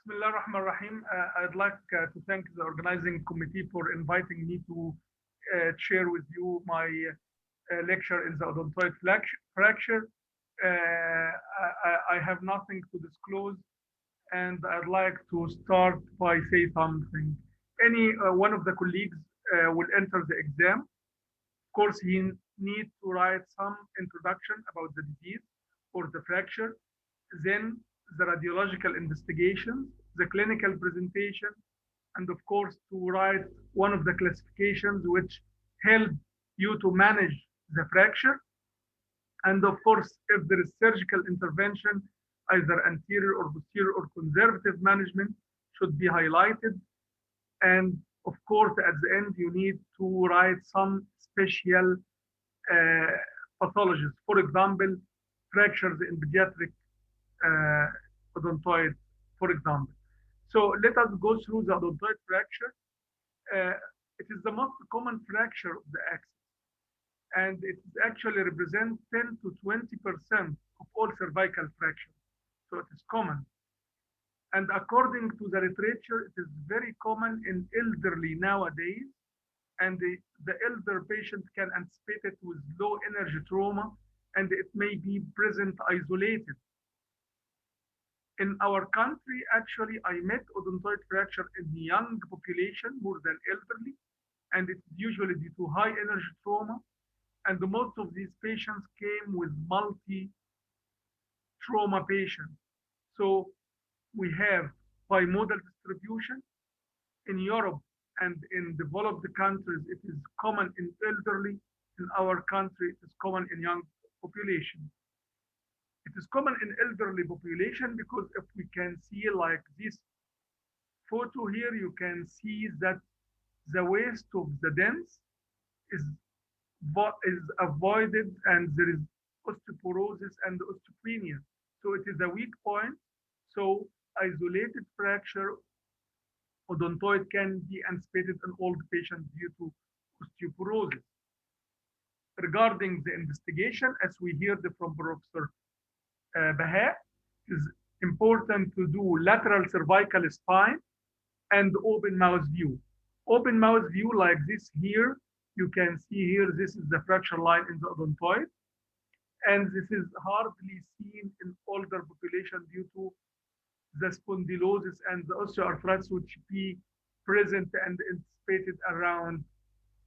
Bismillah ar-Rahman ar-Rahim. I'd like to thank the organizing committee for inviting me to share with you my lecture in the odontoid fracture. I have nothing to disclose, and I'd like to start by say something. Any one of the colleagues will enter the exam. Of course, he needs to write some introduction about the disease or the fracture, then the radiological investigation, the clinical presentation, and of course to write one of the classifications which help you to manage the fracture. And of course, if there is surgical intervention, either anterior or posterior or conservative management should be highlighted. And of course, at the end, you need to write some special uh, pathologies. For example, fractures in pediatric odontoid, for example. So let us go through the odontoid fracture. Uh, it is the most common fracture of the axis, and it actually represents 10 to 20% of all cervical fractures. So it is common. And according to the literature, it is very common in elderly nowadays. And the elder patient can anticipate it with low energy trauma, and it may be present isolated. In our country, actually, I met odontoid fracture in young population more than elderly, and it's usually due to high energy trauma. And most of these patients came with multi trauma patients. So we have bimodal distribution in Europe and in developed countries. It is common in elderly. In our country, it is common in young population. It is common in elderly population because if we can see like this photo here, you can see that the waste of the dents is, is avoided and there is osteoporosis and osteopenia. So it is a weak point. So isolated fracture odontoid can be anticipated in old patients due to osteoporosis. Regarding the investigation, as we heard from Professor Benha, it is important to do lateral cervical spine and open mouth view. Open mouth view like this here, you can see here, this is the fracture line in the odontoid. And this is hardly seen in older population due to the spondylosis and the osteoarthritis which be present and anticipated around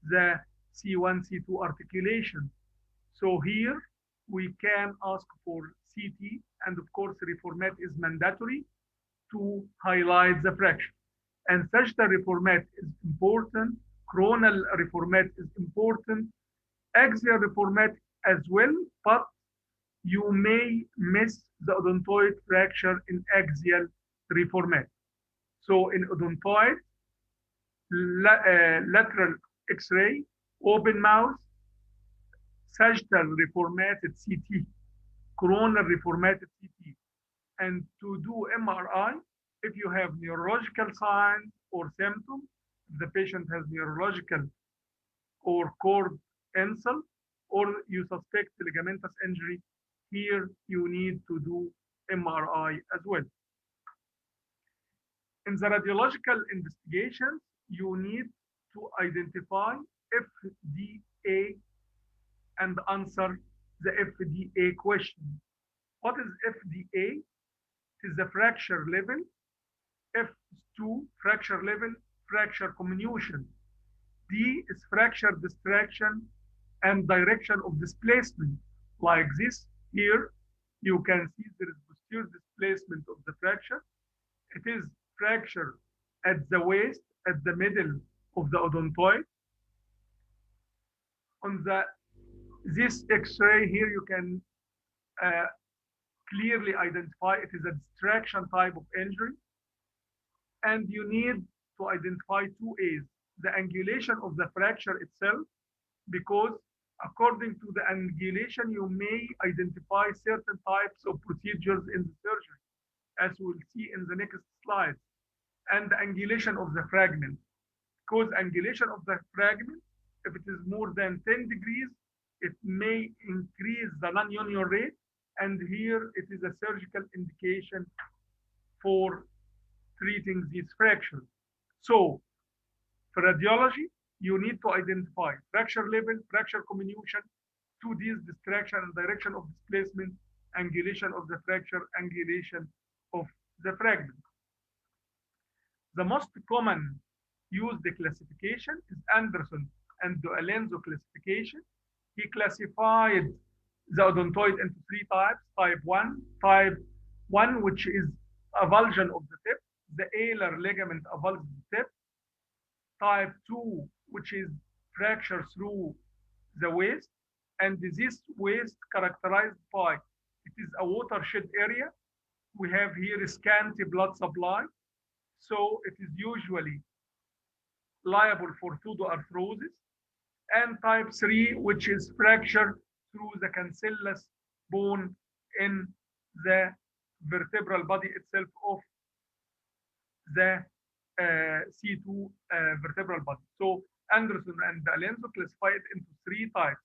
the C1, C2 articulation. So here we can ask for CT, and of course reformat is mandatory to highlight the fracture. And sagittal reformat is important, coronal reformat is important, axial reformat as well, but you may miss the odontoid fracture in axial reformat. So in odontoid, lateral X-ray, open mouth, sagittal reformatted CT, coronal reformatted CT. And to do MRI, if you have neurological signs or symptoms, the patient has neurological or cord insult, or you suspect ligamentous injury, here you need to do MRI as well. In the radiological investigations, you need to identify FDA and answer the FDA question. What is FDA? It is the fracture level. F2, fracture level, fracture comminution. D is fracture distraction and direction of displacement. Like this here, you can see there is posterior displacement of the fracture. It is fracture at the waist, at the middle of the odontoid. On this X-ray here, you can clearly identify it is a distraction type of injury. And you need to identify two A's, the angulation of the fracture itself, because according to the angulation, you may identify certain types of procedures in the surgery, as we'll see in the next slide, and the angulation of the fragment. Because angulation of the fragment, if it is more than 10 degrees, it may increase the non-union rate, and here it is a surgical indication for treating these fractures. So for radiology, you need to identify fracture level, fracture comminution, 2D's distraction and direction of displacement, angulation of the fracture, angulation of the fragment. The most common used classification is Anderson and Alonso classification. He classified the odontoid into three types: type 1, which is avulsion of the tip, the alar ligament avulses the tip; type 2, which is fracture through the waist, and this waist characterized by it is a watershed area. We have here scanty blood supply, so it is usually liable for pseudoarthrosis; and type 3, which is fracture through the cancellous bone in the vertebral body itself of the C2 vertebral body. So Anderson and Alonso classified into three types: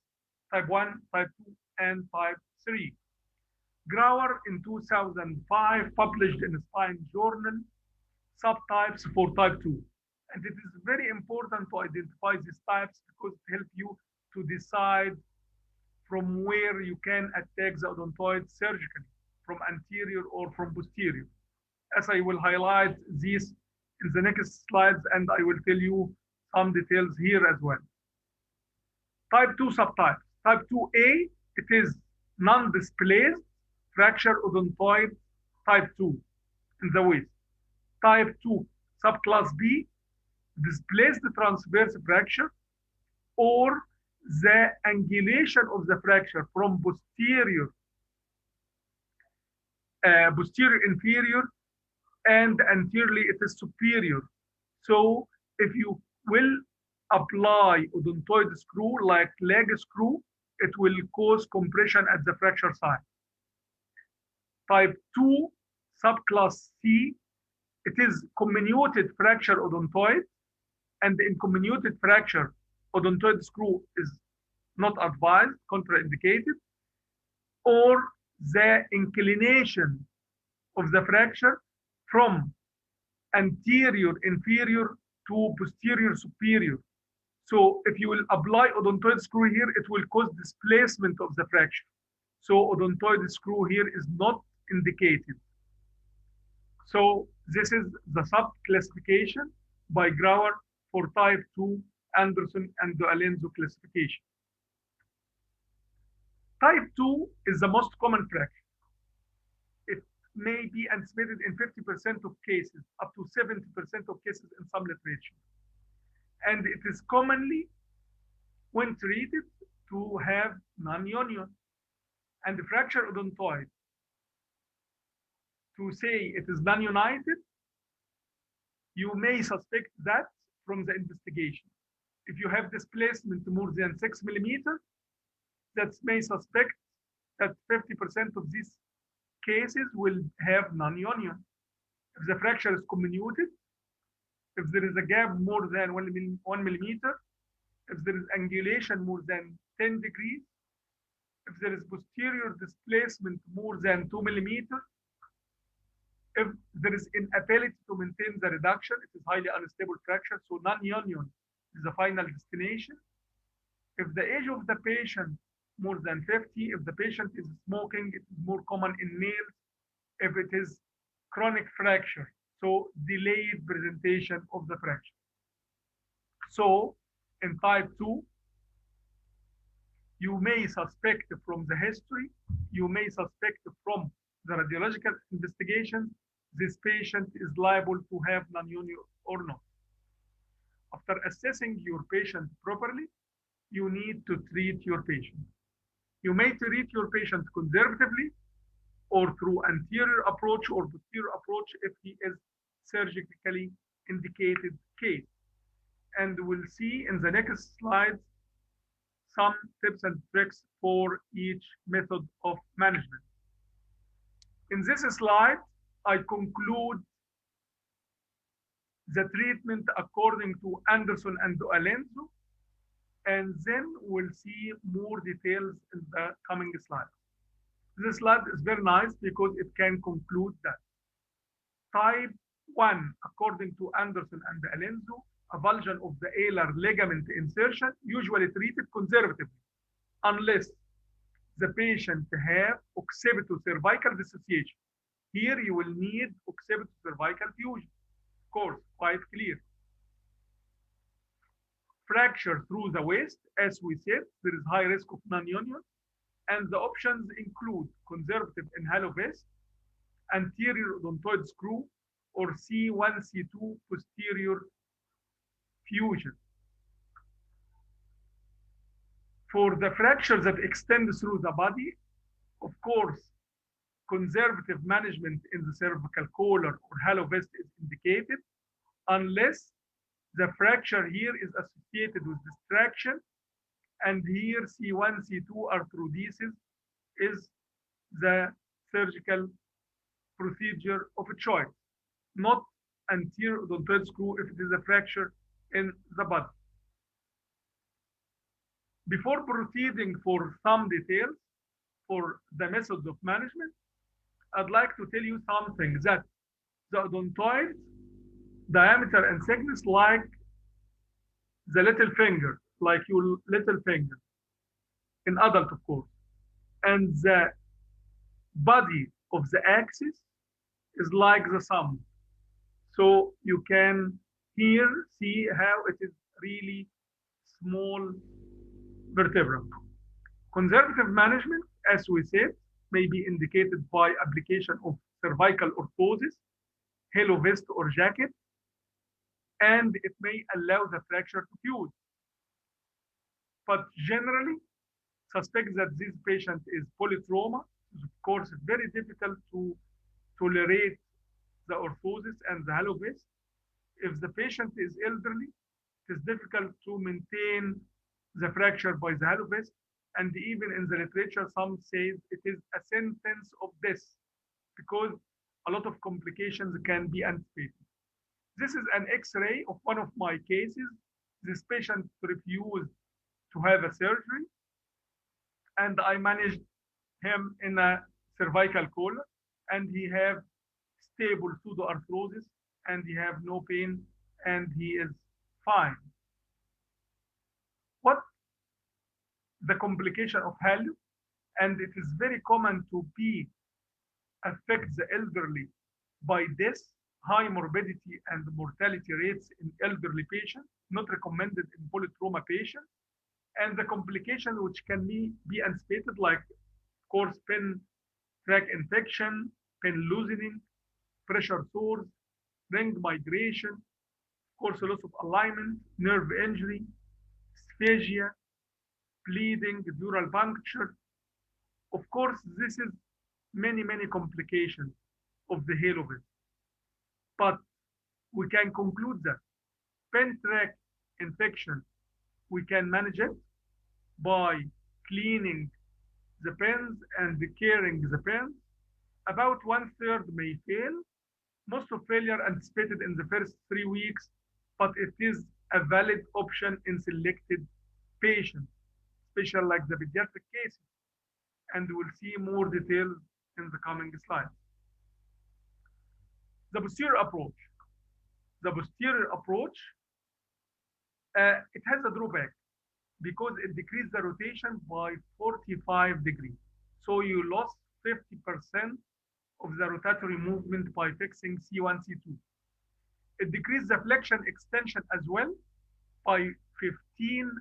type 1, type 2, and type 3. Grauer in 2005 published in Spine Journal subtypes for type 2. And it is very important to identify these types because it helps you to decide from where you can attack the odontoid surgically, from anterior or from posterior. As I will highlight these in the next slides, and I will tell you some details here as well. Type 2 subtypes. Type 2A, it is non-displaced fracture odontoid type 2 in the waist. Type 2 subclass B, displaced transverse fracture or the angulation of the fracture from posterior inferior and anteriorly it is superior. So if you will apply odontoid screw like leg screw, it will cause compression at the fracture site. Type 2 subclass C, it is comminuted fracture odontoid, and in comminuted fracture, odontoid screw is not advised, contraindicated, or the inclination of the fracture from anterior inferior to posterior superior. So if you will apply odontoid screw here, it will cause displacement of the fracture. So odontoid screw here is not indicated. So this is the sub-classification by Grauer for type 2, Anderson and Alonso classification. Type 2 is the most common fracture. It may be anticipated in 50% of cases, up to 70% of cases in some literature. And it is commonly, when treated, to have non-union. And the fracture odontoid, to say it is non-united, you may suspect that from the investigation. If you have displacement more than 6 millimeters, that may suspect that 50% of these cases will have non-union. If the fracture is comminuted, if there is a gap more than 1 millimeter, if there is angulation more than 10 degrees, if there is posterior displacement more than 2 millimeters, if there is inability to maintain the reduction, it is highly unstable fracture, so non-union is the final destination. If the age of the patient more than 50, if the patient is smoking, it is more common in males. If it is chronic fracture, so delayed presentation of the fracture. So in type 2, you may suspect from the history, you may suspect from the radiological investigation, this patient is liable to have non-union or not. After assessing your patient properly, you need to treat your patient. You may treat your patient conservatively or through anterior approach or posterior approach if he is surgically indicated case. And we'll see in the next slides some tips and tricks for each method of management. In this slide, I conclude the treatment according to Anderson and Alonso, and then we'll see more details in the coming slides. This slide is very nice because it can conclude that type One, according to Anderson and Alenzo, avulsion of the alar ligament insertion, usually treated conservatively, unless the patient have occipito-cervical dissociation. Here you will need occipito-cervical fusion. Of course, quite clear. Fracture through the waist, as we said, there is high risk of non-union, and the options include conservative inhalo vest, anterior odontoid screw, or C1, C2 posterior fusion. For the fractures that extend through the body, of course, conservative management in the cervical collar or halo vest is indicated, unless the fracture here is associated with distraction, and here C1, C2 arthrodesis is the surgical procedure of a choice, not anterior odontoid screw if it is a fracture in the body. Before proceeding for some details for the methods of management, I'd like to tell you something, that the odontoid diameter and thickness like the little finger, like your little finger, in adult of course, and the body of the axis is like the thumb. So you can here see how it is really small vertebra. Conservative management, as we said, may be indicated by application of cervical orthosis, halo vest or jacket, and it may allow the fracture to fuse. But generally, suspect that this patient is polytrauma. Of course, it's very difficult to tolerate the orthosis and the halo vest. If the patient is elderly, it is difficult to maintain the fracture by the halo vest. And even in the literature, some say it is a sentence of death because a lot of complications can be anticipated. This is an X-ray of one of my cases. This patient refused to have a surgery, and I managed him in a cervical collar, and he have stable pseudoarthrosis, and he have no pain, and he is fine. What the complication of halo, and it is very common to be affect the elderly by death, high morbidity and mortality rates in elderly patients, not recommended in polytrauma patients, and the complication which can be anticipated, like of course pen tract infection, pen loosening, pressure sores, ring migration, of course loss of alignment, nerve injury, dysphagia, bleeding, dural puncture. Of course, this is many complications of the halo vest. But we can conclude that pen tract infection, we can manage it by cleaning the pens and caring the pens. About 1/3 may fail. Most of failure anticipated in the first 3 weeks, but it is a valid option in selected patients, especially like the pediatric cases. And we'll see more details in the coming slides. The posterior approach. The posterior approach, it has a drawback because it decreases the rotation by 45 degrees. So you lost 50% of the rotatory movement by fixing C1, C2. It decreases the flexion extension as well by 15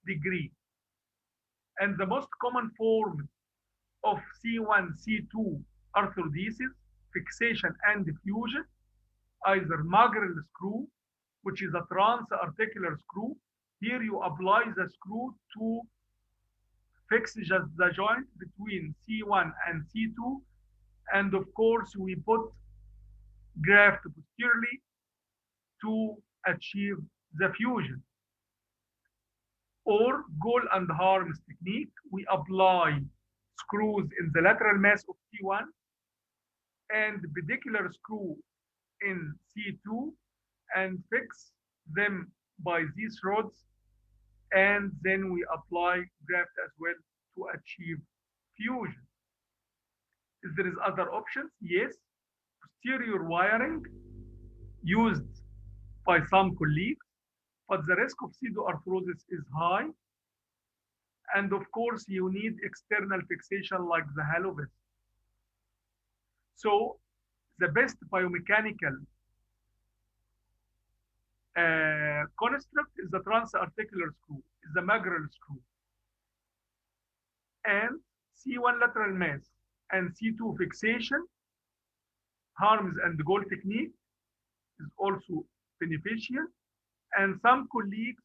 degrees. And the most common form of C1, C2 arthrodesis, fixation and fusion, either Magrel screw, which is a trans-articular screw. Here you apply the screw to fix just the joint between C1 and C2. And of course, we put graft posteriorly to achieve the fusion. Or goal and harms technique, we apply screws in the lateral mass of C1 and pedicular screw in C2 and fix them by these rods, and then we apply graft as well to achieve fusion. If there is other options, yes, posterior wiring used by some colleagues, but the risk of pseudoarthrosis is high. And of course, you need external fixation like the halo vest. So the best biomechanical construct is the transarticular screw, is the Magral screw. And C1 lateral mass and C2 fixation, Harms and Goal technique is also beneficial. And some colleagues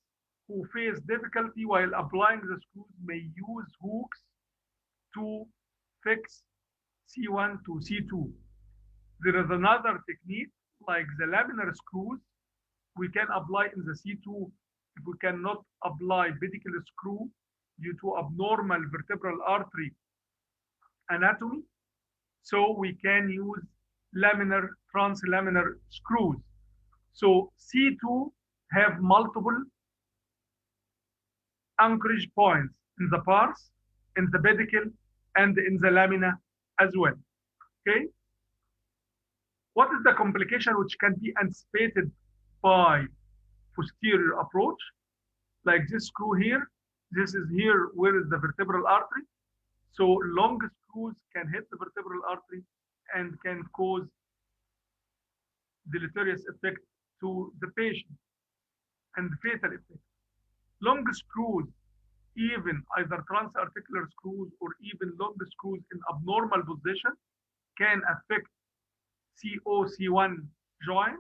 who face difficulty while applying the screws may use hooks to fix C1 to C2. There is another technique like the laminar screws we can apply in the C2 if we cannot apply pedicle screw due to abnormal vertebral artery anatomy. So we can use laminar, translaminar screws. So C2 have multiple anchorage points in the pars, in the pedicle, and in the lamina as well. Okay. What is the complication which can be anticipated by posterior approach? Like this screw here, this is here where is the vertebral artery. So long screws can hit the vertebral artery and can cause deleterious effect to the patient and fatal effect. Long screws, even either transarticular screws or even long screws in abnormal position, can affect CO-C1 joint,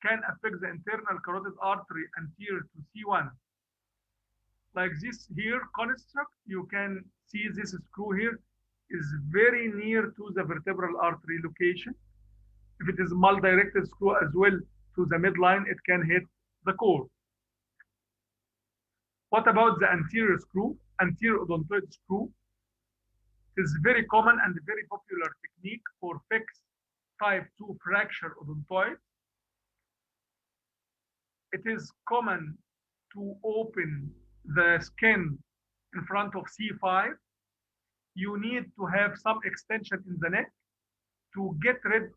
can affect the internal carotid artery anterior to C1. Like this here construct, you can see this screw here is very near to the vertebral artery location. If it is mal-directed screw as well to the midline, it can hit the core. What about the anterior screw, anterior odontoid screw? It is very common and very popular technique for fixed type 2 fracture odontoid. It is common to open the skin in front of C5. You need to have some extension in the neck to get rid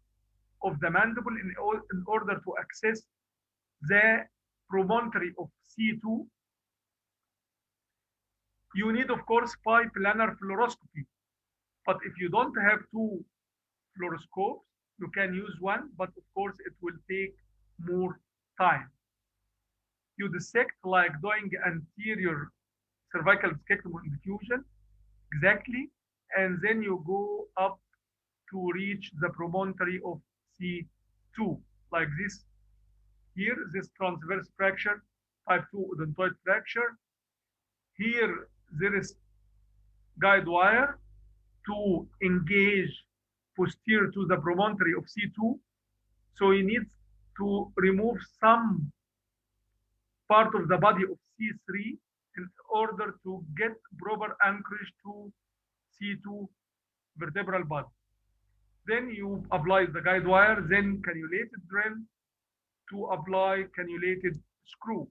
of the mandible in order to access the promontory of C2. You need, of course, biplanar fluoroscopy. But if you don't have two fluoroscopes, you can use one, but of course it will take more time. You dissect like doing anterior cervical discectomy and diffusion, exactly, and then you go up to reach the promontory of C2, like this here, this transverse fracture, type 2 odontoid fracture. Here there is guide wire to engage posterior to the promontory of C2. So you need to remove some part of the body of C3 in order to get proper anchorage to C2 vertebral body. Then you apply the guide wire, then cannulated drill to apply cannulated screw.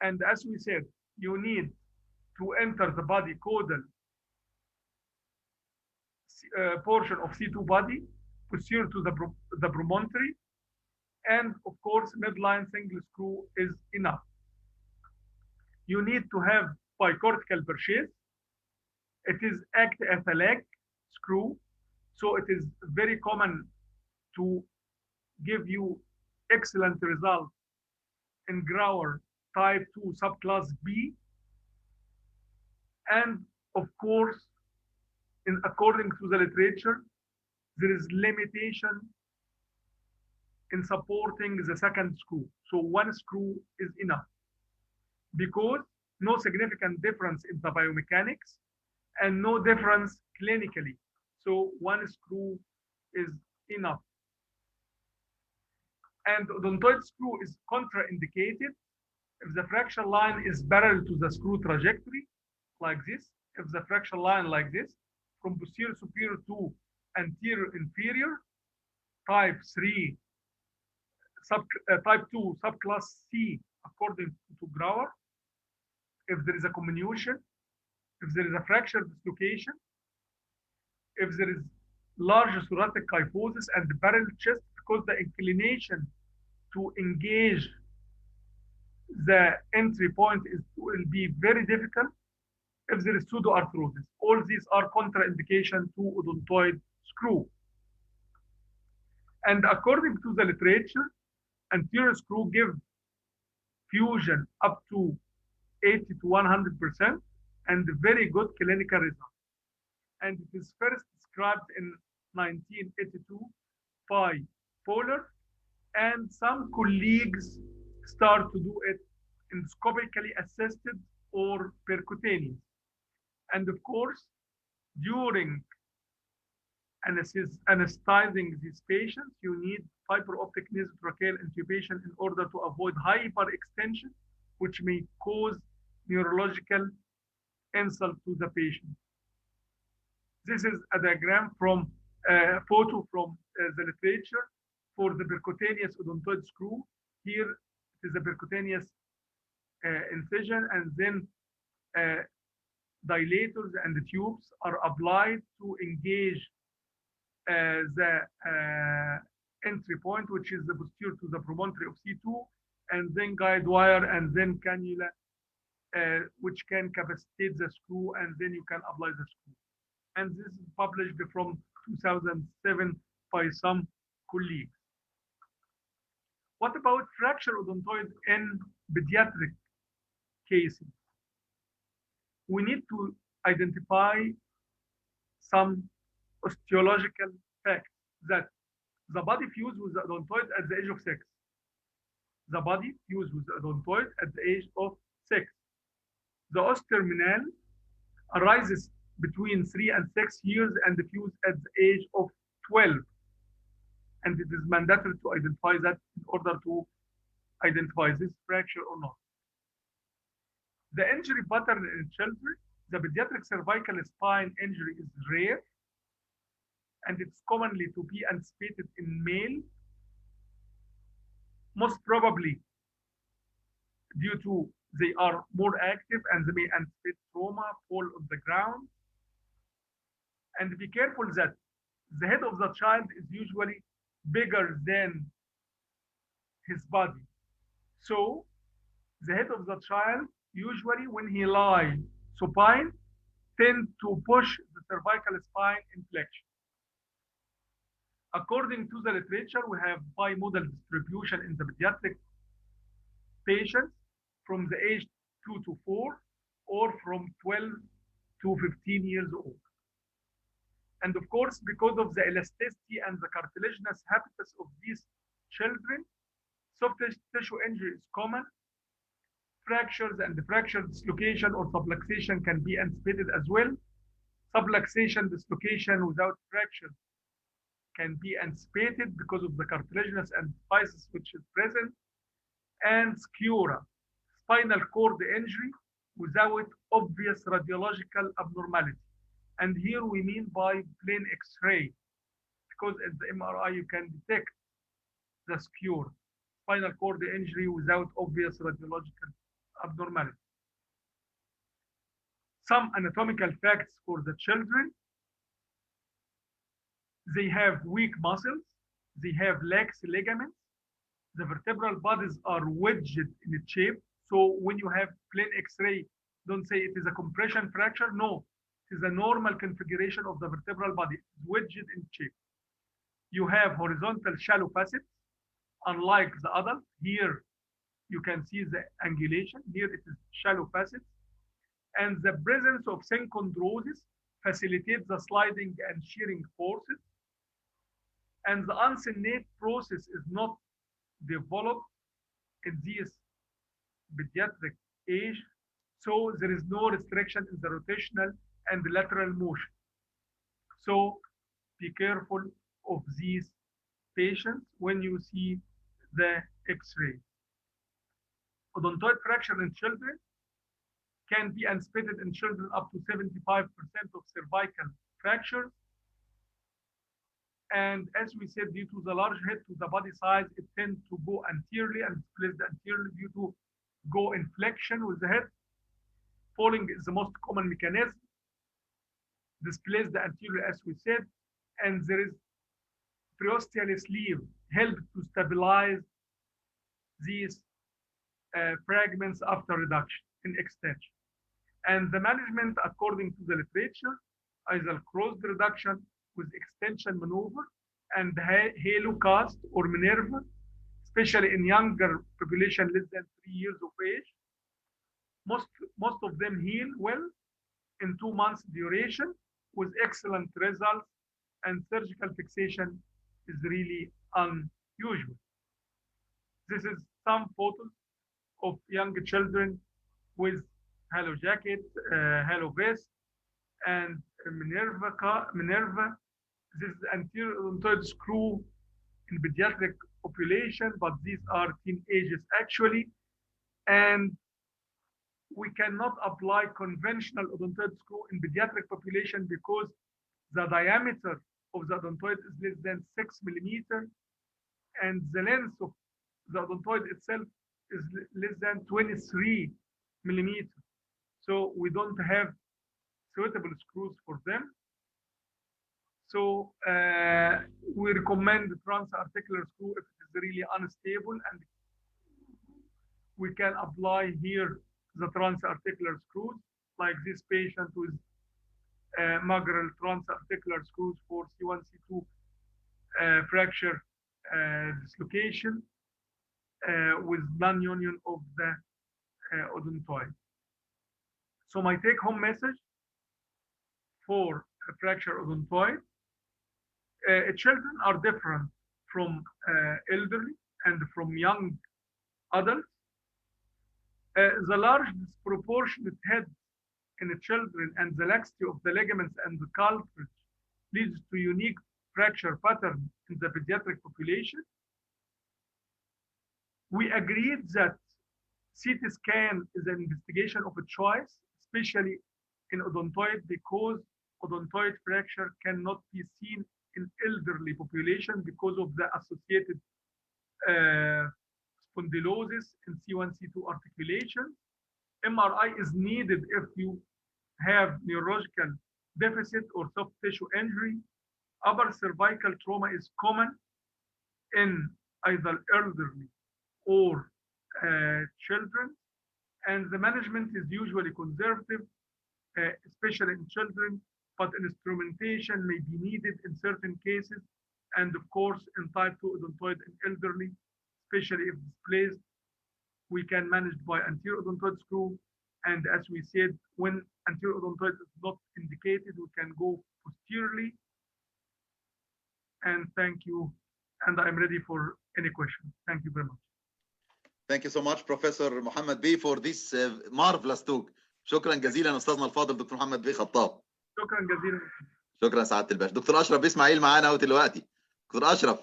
And as we said, you need to enter the body caudal portion of C2 body, posterior to the promontory, and of course, midline single screw is enough. You need to have bicortical purchase. It is act as a leg screw, so it is very common to give you excellent results in Grauer type 2 subclass B. And of course, according to the literature, there is limitation in supporting the second screw. So one screw is enough because no significant difference in the biomechanics and no difference clinically. So one screw is enough. And odontoid screw is contraindicated if the fracture line is parallel to the screw trajectory, like this. If the fracture line like this, from posterior superior to anterior inferior, type 3, type 2, subclass C, according to Grauer. If there is a comminution, if there is a fracture dislocation, if there is large thoracic kyphosis and parallel chest because the inclination to engage the entry point will be very difficult if there is pseudoarthrosis. All these are contraindication to odontoid screw. And according to the literature, anterior screw give fusion up to 80 to 100% and very good clinical results. And it is first described in 1982 by Fowler, and some colleagues start to do it endoscopically assisted or percutaneous. And of course, during anesthetizing these patients, you need fiber optic nasotracheal intubation in order to avoid hyperextension, which may cause neurological insult to the patient. This is a diagram from a photo from the literature for the percutaneous odontoid screw. Here it is a percutaneous incision, and then dilators and the tubes are applied to engage the entry point, which is the posterior to the promontory of C2, and then guide wire, and then cannula, which can capacitate the screw, and then you can apply the screw. And this is published from 2007 by some colleagues. What about fracture odontoid in pediatric cases? We need to identify some osteological facts that the body fused with the odontoid at the age of 6. The body fused with the odontoid at the age of 6. The os terminal arises between 3 and 6 years and fused at the age of 12. And it is mandatory to identify that in order to identify this fracture or not. The injury pattern in children, the pediatric cervical spine injury is rare, and it's commonly to be anticipated in male, most probably due to they are more active and they may anticipate trauma, fall on the ground. And be careful that the head of the child is usually bigger than his body. So the head of the child, usually when he lies supine, tend to push the cervical spine in flexion. According to the literature, we have bimodal distribution in the pediatric patients from the age 2 to 4 or from 12 to 15 years old. And of course, because of the elasticity and the cartilaginous habitus of these children, soft tissue injury is common. Fractures and fracture dislocation or subluxation can be anticipated as well. Subluxation dislocation without fracture can be anticipated because of the cartilaginous epiphysis which is present. And scura, spinal cord injury without obvious radiological abnormality. And here we mean by plain X-ray, because at the MRI you can detect the scura, spinal cord injury without obvious radiological abnormality. Some anatomical facts for the children: they have weak muscles, they have lax ligaments, the vertebral bodies are wedged in its shape. So when you have plain X-ray, don't say it is a compression fracture. No, it is a normal configuration of the vertebral body, wedged in shape. You have horizontal shallow facets, unlike the adult. Here you can see the angulation. Here it is shallow facets. And the presence of synchondrosis facilitates the sliding and shearing forces. And the uncinate process is not developed in this pediatric age. So there is no restriction in the rotational and the lateral motion. So be careful of these patients when you see the X-ray. Odontoid fracture in children can be anticipated in children up to 75% of cervical fractures. And as we said, due to the large head to the body size, it tends to go anteriorly and displace the anteriorly due to go in flexion with the head. Falling is the most common mechanism. Displace the anterior, as we said, and there is preosteal sleeve help to stabilize these fragments after reduction in extension. And the management, according to the literature, either crossed reduction with extension maneuver and halo cast or Minerva, especially in younger population less than 3 years of age. Most of them heal well in 2 months duration with excellent results, and surgical fixation is really unusual. This is some photos of young children with halo jacket, halo vest, and Minerva. This is anterior odontoid screw in pediatric population, but these are teenagers actually. And we cannot apply conventional odontoid screw in pediatric population because the diameter of the odontoid is less than 6 millimeter, and the length of the odontoid itself is less than 23 millimeter. So we don't have suitable screws for them. So we recommend the transarticular screw if it is really unstable, and we can apply here the transarticular screws, like this patient with Magral transarticular screws for C1, C2 fracture dislocation with non-union of the odontoid. So my take-home message for fracture odontoid, children are different from elderly and from young adults. The large disproportionate head in the children and the laxity of the ligaments and the cartilage leads to unique fracture pattern in the pediatric population. We agreed that CT scan is an investigation of a choice, especially in odontoid, because odontoid fracture cannot be seen in elderly population because of the associated spondylosis in C1, C2 articulation. MRI is needed if you have neurological deficit or soft tissue injury. Upper cervical trauma is common in either elderly or children, and the management is usually conservative, especially in children, but instrumentation may be needed in certain cases, and of course in type 2 odontoid in elderly, especially if displaced, we can manage by anterior odontoid screw. And as we said, when anterior odontoid is not indicated, we can go posteriorly. And thank you. And I'm ready for any questions. Thank you very much. Thank you so much, Professor Mohamed B, for this marvelous talk. شكرا جزيلا أستاذنا الفاضل دكتور محمد بيه خطاب. شكرا جزيلا. شكرا سعادة الباشا. دكتور أشرف إسماعيل معانا اهو دلوقتي. دكتور أشرف.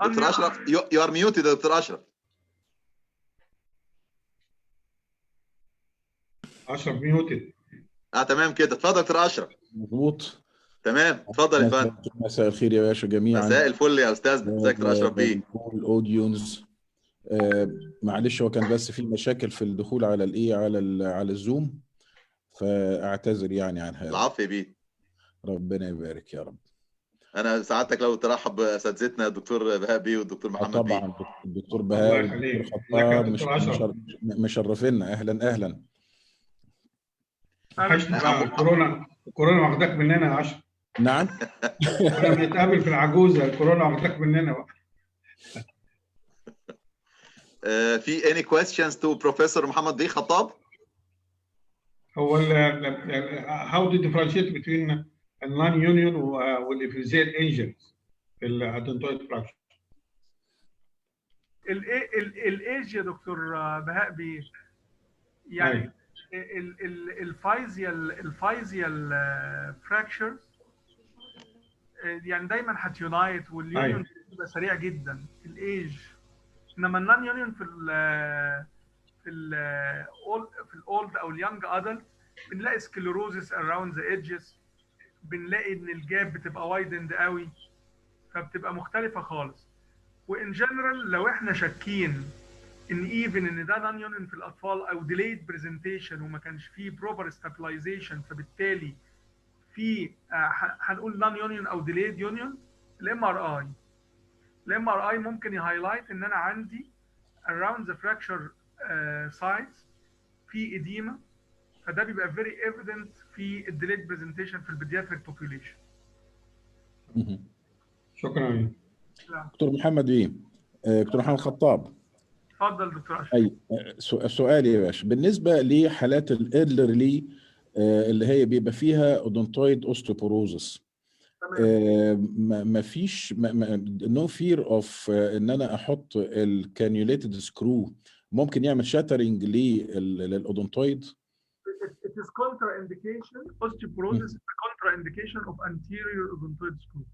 دكتور أشرف you are muted يا دكتور أشرف. أشرف muted. تمام كده. اتفضل دكتور أشرف. مظبوط. تمام اتفضل يا فندم. مساء الخير يا باشا جميعا. مساء الفل يا أستاذنا. ازيك دكتور أشرف بيه؟ الاودينز معلش هو كان بس في مشاكل في الدخول على الايه على الزوم، فاعتذر يعني عن هذا. العفو يا بيه. ربنا يبارك يا رب. انا سعادتك لو ترحب باساتذتنا الدكتور بهاء بيه والدكتور محمد بيه. طبعا الدكتور بهاء والدكتور خطاب مشرفينا. اهلا اهلا. الكورونا واخداك مننا يا اشرف. نعم. احنا بنتقابل في العجوزه، الكورونا واخداك مننا بقى. في any questions to Professor محمد بيه خطاب؟ هو how to differentiate between non-union والإفرازيال injuries في الأدونتويد فراكشر؟ الايج يا دكتور بهاء بيه يعني الفايزيال فراكشرز يعني دايما هتيونايت، واليونيون بيبقى سريع جدا الايج، انما النون يونيون في الاولد او اليونج ادلت بنلاقي سكليروزس اراوند ذا ايدجز، بنلاقي ان الجاب بتبقى وايدند قوي، فبتبقى مختلفه خالص. وان جنرال لو احنا شاكين ان ايفن ان ده نون يونيون في الاطفال او ديليد برزنتيشن وما كانش فيه بروبر ستابلايزيشن، فبالتالي في هنقول نون يونيون او ديليد يونيون. الام ار اي ممكن يهايلايت ان انا عندي around the fracture sites في اديمه، فده بيبقى very evident في الديليد برزنتيشن في البيدياتريك population. شكرا. دكتور محمد ايه؟ دكتور محمد خطاب. اتفضل دكتور اشرف. اي سؤالي يا باشا، بالنسبه لحالات الالدرلي اللي هي بيبقى فيها اودونتويد اوستيوبوروزس، ما فيش نو فير اوف ان انا احط الكانيوليتد سكرو ممكن يعمل شاترنج للاودونتويد؟ It is contraindication. Osteoporosis is a contraindication of anterior odontoid screw.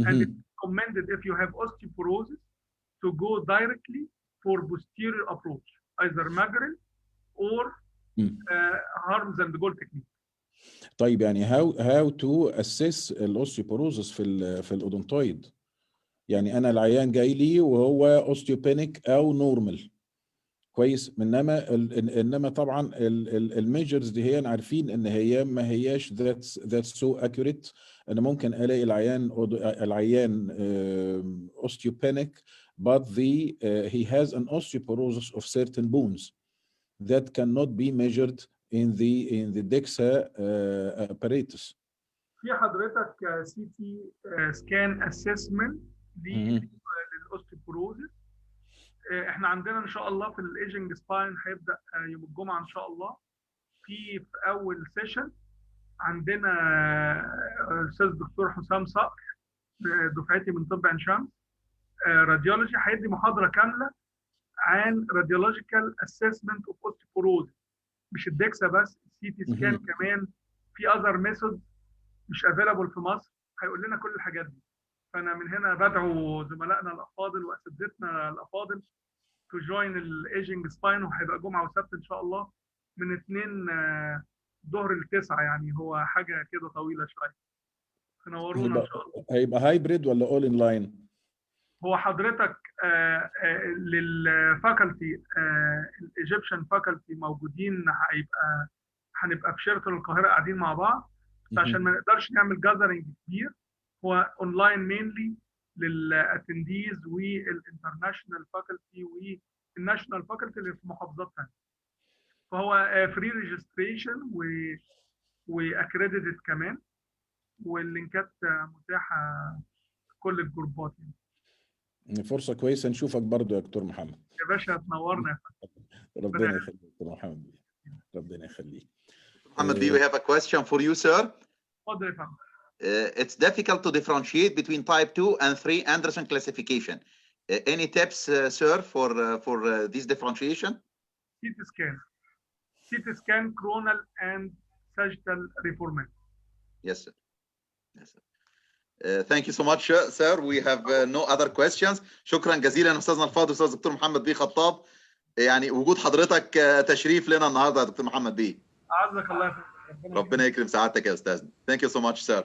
And it's recommended if you have osteoporosis to go directly for posterior approach, either Magritte or Harms and Gold technique. طيب يعني how to assess الاوستيوبوروزس في الاودونتويد؟ يعني انا العيان جاي لي وهو اوستيوبينيك او نورمال كويس، انما طبعا الميجرز دي هي عارفين ان هي ما هياش that's so accurate. انا ممكن الاقي العيان osteopenic but he has an osteoporosis of certain bones that cannot be measured in the DEXA apparatus. في حضرتك سي تي سكان اسسمنت للاوستيوبوروزس. احنا عندنا ان شاء الله في الايجنج سباين هيبدا يوم الجمعه ان شاء الله في اول سيشن عندنا الاستاذ دكتور حسام صقر دفعتي من طب عين شمس راديولوجي هيدي محاضره كامله عن راديولوجيكال اسسمنت اوف اوستيوبوروزس، مش الدكسا بس، السي تي سكان كمان، في اذر ميثود مش افيلابل في مصر، هيقول لنا كل الحاجات دي. فانا من هنا بدعو زملائنا الافاضل واساتذتنا الافاضل تو جوين الايجنج سباين، وهيبقى جمعه وسبت ان شاء الله من 2 ظهر ل 9، يعني هو حاجه كده طويله شويه. تنورونا ان شاء الله. هيبقى هايبريد ولا اول ان لاين؟ هو حضرتك للفاكولتي الايجيبشن فاكولتي موجودين، هنبقى في شيراتون القاهره قاعدين مع بعض، عشان ما نقدرش نعمل جاذرنج كبير. هو اونلاين مينلي للاتنديز والانترناشونال فاكولتي والناشونال فاكولتي اللي في محافظات ثانيه. فهو فري ريجستريشن واكريديتد كمان، واللينكات متاحه في كل الجروبات. يعني فرصه كويسه نشوفك برضو يا دكتور محمد. يا باشا تنورنا يا فندم. ربنا يخليك دكتور محمد، ربنا يخليك. Mohamed B, we have a question for you, sir. اتفضل يا فندم. It's difficult to differentiate between type 2 and 3 Anderson classification. Any tips, sir, for this differentiation? CT scan, coronal and sagittal reformation. Yes, sir. Yes, sir. Thank you so much, sir. We have no other questions. شكرا جزيلا استاذنا الفاضل استاذ دكتور محمد بيه خطاب. يعني وجود حضرتك تشريف لنا النهارده يا دكتور محمد بيه. أعزك الله يا فندم. ربنا يكرم سعادتك يا استاذنا. Thank you so much, sir.